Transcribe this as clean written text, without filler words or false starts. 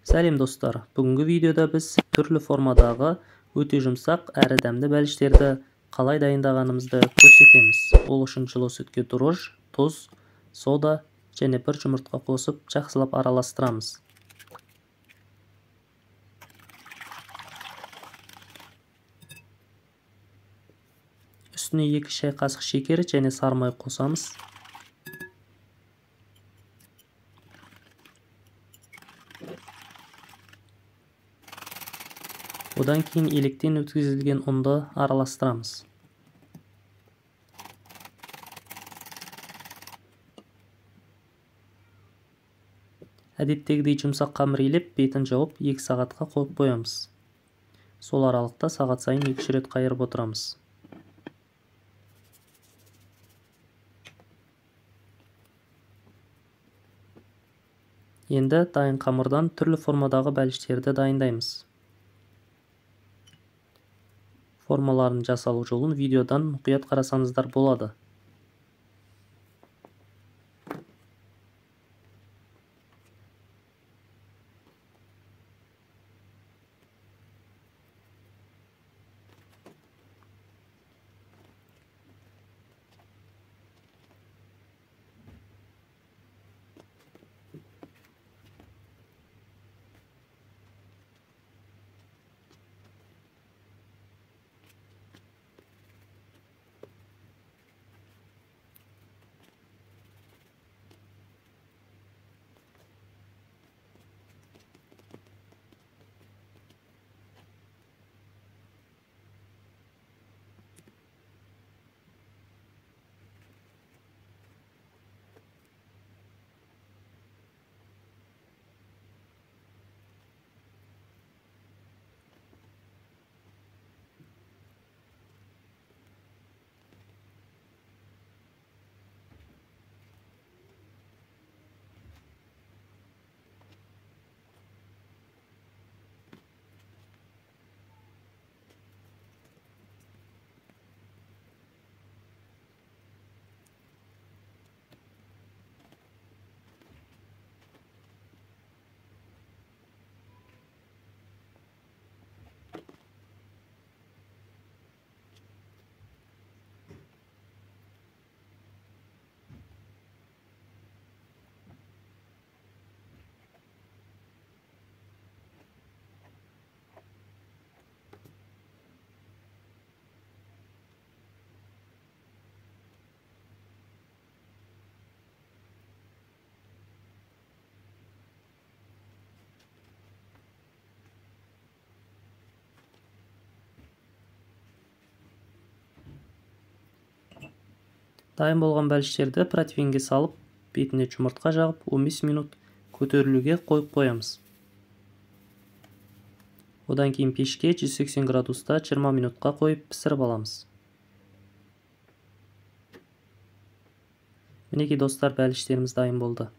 Сәлем достар, бүгінгі видеода біз түрлі формадағы өте жұмсақ әрі дәмді бәліштерді қалай дайындағанымызды көрсетеміз. Ол үшін жылы сүтке дрожж, тұз, сода және бір жұмыртқа қосып жақсылап араластырамыз. Үстіне 2 шай қасық шекер және сары май қосамыз. Одан кейін електен өткізілген ұнды араластырамыз. Әдеттегідей жұмсақ қамыр илеп, бетін жауып 2 сағатқа қойып қоямыз. Сол аралықта сағат сайын 2 рет қайырып отырамыз. Енді дайын қамырдан түрлі формадағы бәліштерді дайындаймыз. Формаларын жасалу жолын видеодан мұқият қарасаңыздар болады. Дайын болған бәліштерді противенге салып, бетіне жұмыртқа жағып 15 минут көтерілуге қойып қоямыз. Одан кейін пешке 180 градуста 20 минутқа қойып пісіріп аламыз. Мінекей достар, бәліштеріміз дайын болды.